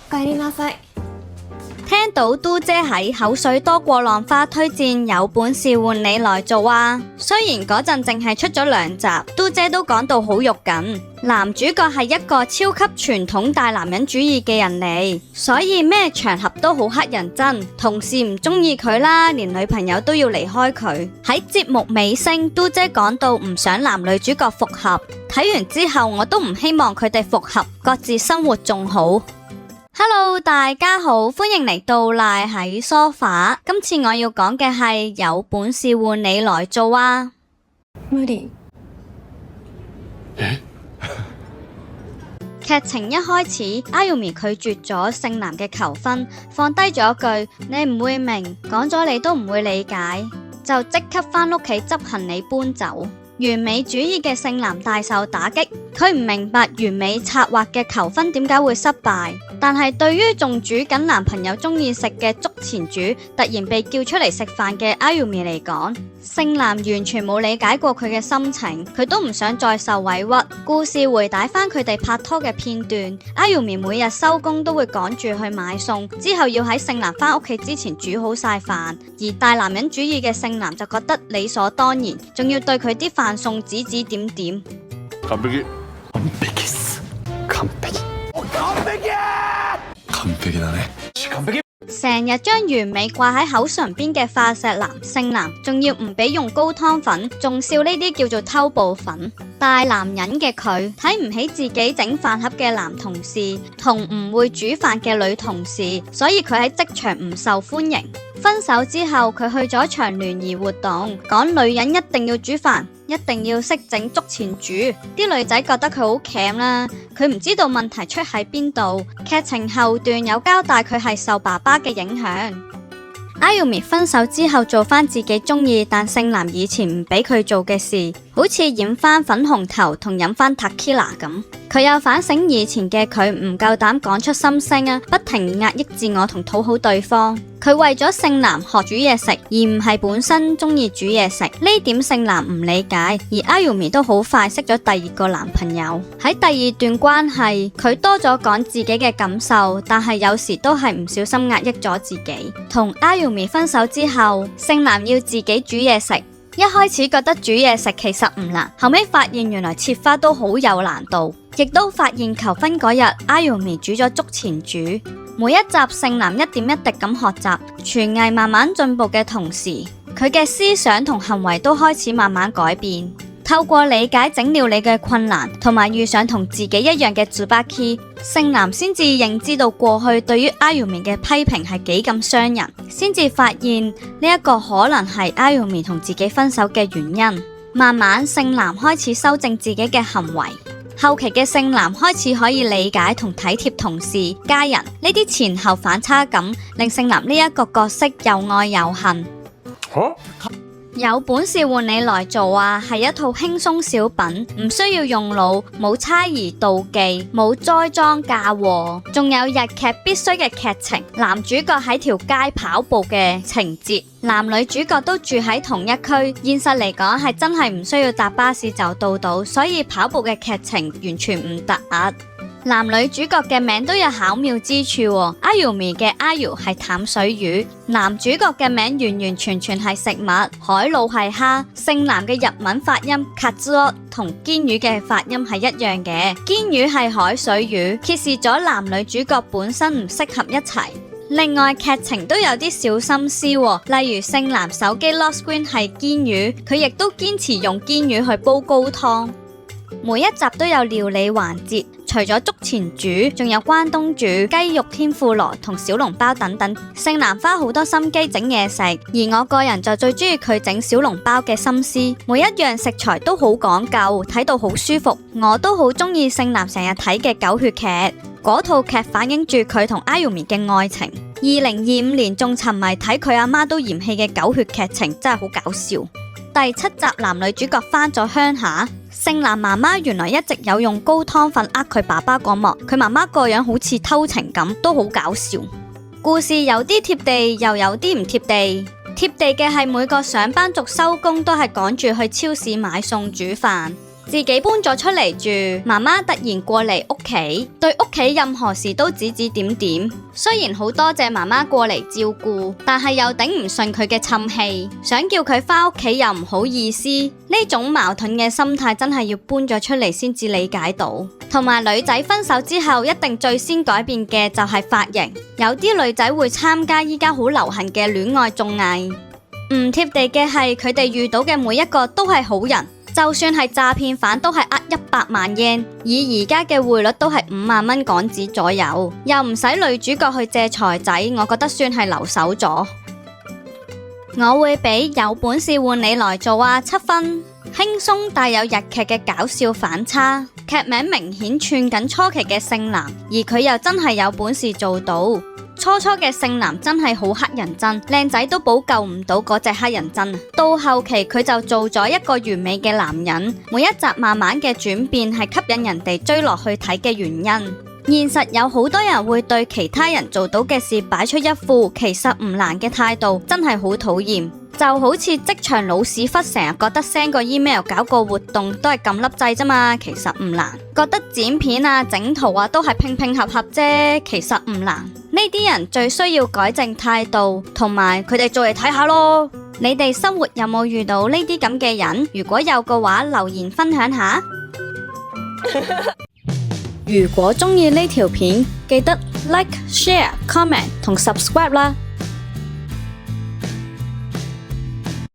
おかえりなさい。聽到嘟姐喺口水多過浪花推薦有本事換你來做啊！雖然嗰陣淨係出咗2集，嘟姐都講到好肉緊。男主角係一個超級傳統大男人主義嘅人嚟，所以咩場合都好乞人憎，同事唔中意佢啦，連女朋友都要離開佢。喺節目尾聲，嘟姐講到唔想男女主角復合，睇完之後我都唔希望佢哋復合，各自生活仲好。Hello， 大家好，歡迎嚟到賴喺梳化。今次我要講嘅係有本事換你來做啊！無理。劇情一開始，Ayumi 拒絕咗聖男嘅求婚，放低咗句你唔會明，講咗你都唔會理解，就即刻返屋企執行李搬走。完美主義嘅聖男大受打擊，佢唔明白完美策劃嘅求婚點解會失敗，但係對於仲煮緊男朋友中意食嘅竹前煮，突然被叫出嚟食飯嘅 Ayumi 嚟講，聖男完全冇理解過佢嘅心情，佢都唔想再受委屈。故事回帶翻佢哋拍拖嘅片段， Ayumi 每日收工都會趕住去買餸，之後要喺聖男翻屋企之前煮好晒飯，而大男人主義嘅聖男就覺得理所當然，仲要對佢啲飯餸指指點點。完璧。完璧っす。完璧。完璧。完璧だね。完璧。成日將完美掛喺口唇邊嘅化石男聖男，仲要唔俾用高湯粉，仲笑呢啲叫做偷步粉。大男人嘅佢睇唔起自己整飯盒嘅男同事，同唔會煮飯嘅女同事，所以佢喺職場唔受歡迎。分手之後，佢去咗場聯誼活動，講女人一定要煮飯，一定要識整竹前煮。啲女仔覺得佢好鉗啦，佢唔知道問題出喺邊度。劇情後段有交代佢係受爸爸嘅影響。Ayumi 分手之後做翻自己中意但聖男以前唔俾佢做嘅事，好似染翻粉紅頭同飲翻 Tequila 咁。佢有反省以前嘅佢唔夠膽講出心聲啊，不停壓抑自我同討好對方。佢為咗聖男學煮嘢食，而唔係本身中意煮嘢食，呢點聖男唔理解。而 Ayumi 都好快識咗第2個男朋友。喺第2段關係，佢多咗講自己嘅感受，但係有時都係唔小心壓抑咗自己。同 Ayumi 分手之後，聖男要自己煮嘢食。一開始覺得煮嘢食其實唔難，後尾發現原來切花都好有難度，亦都發現求婚嗰日 Ayumi 煮咗竹前煮。每一集聖男一點一滴咁學習廚藝，慢慢進步嘅同時，佢嘅思想同行為都開始慢慢改變。透過理解整料理嘅困難，同埋遇上同自己一樣嘅 Tsubaki， 聖男先至認知到過去對於 Ayumi 嘅批評係幾咁傷人，先至發現呢一個可能係 Ayumi 同自己分手嘅原因。慢慢聖男開始修正自己嘅行為，後期嘅聖男開始可以理解同體貼同事、家人，呢啲前後反差感令聖男呢一個角色又愛又恨。有本事換你來做啊，係一套輕鬆小品，唔需要用腦，冇猜疑妒忌，冇栽贓嫁禍，仲有日劇必須嘅劇情，男主角喺條街跑步嘅情節，男女主角都住喺同一區，現實嚟講係真係唔需要搭巴士就到，所以跑步嘅劇情完全唔突兀。男女主角嘅名都有巧妙之處喎。Ayumi 嘅 Ayu 係淡水魚，男主角嘅名完完全全係食物，海鱸係蝦。聖男嘅日文發音 Katsuo 同堅魚嘅發音係一樣嘅，堅魚係海水魚，揭示咗男女主角本身唔適合一齊。另外劇情都有啲小心思喎，例如聖男手機 lock screen 係堅魚，佢亦都堅持用堅魚去煲高湯。每一集都有料理環節，除咗竹前煮，仲有關東煮、雞肉天婦羅同小籠包等等。聖男花好多心機整嘢食，而我個人就最中意佢整小籠包嘅心思，每一樣食材都好講究，睇到好舒服。我都好中意聖男成日睇嘅狗血劇，嗰套劇反映住佢同 Ayumi 嘅愛情。2025年仲沉迷睇佢阿媽都嫌棄嘅狗血劇情，真係好搞笑。第7集男女主角返咗鄉下，聖男媽媽原來一直有用高湯粉呃佢爸爸嗰幕，佢媽媽個樣好似偷情咁，都好搞笑。故事有啲貼地，又有啲唔貼地。貼地嘅係每個上班族收工都係趕住去超市買餸煮飯，自己搬咗出嚟住，媽媽突然過嚟屋企，對屋企任何事都指指點點。雖然好多謝媽媽過嚟照顧，但係又頂唔順佢嘅氹氣，想叫佢返屋企又唔好意思。呢種矛盾嘅心態真係要搬咗出嚟先至理解到。同埋女仔分手之後一定最先改變嘅就係髮型，有啲女仔會參加依家好流行嘅戀愛綜藝。唔貼地嘅係佢哋遇到嘅每一個都係好人，就算係詐騙犯都係呃100萬yen，以而家嘅匯率都係5萬蚊港紙左右，又唔使女主角去借財仔，我覺得算係留守咗。我會俾有本事換你來做啊7分，輕鬆帶有日劇嘅搞笑反差，劇名明顯串緊初期嘅性男，而佢又真係有本事做到。初嘅性男真係好乞人憎，靚仔都補救唔到嗰隻乞人憎。到後期佢就做咗一個完美嘅男人，每一集慢慢嘅轉變係吸引人哋追落去睇嘅原因。現實有好多人會對其他人做到嘅事擺出一副其實唔難嘅態度，真係好討厭。就好似職場老屎忽成日覺得 send 個 email 搞個活動都係撳粒掣啫嘛，其實唔難。覺得剪片啊整圖啊都係拼合啫，其實唔難。呢啲人最需要改正態度，同埋佢哋做嚟睇下咯。你哋生活有冇遇到呢啲咁嘅人？如果有嘅話，留言分享下。如果鍾意呢條片，記得 like、share、comment 同 subscribe 啦。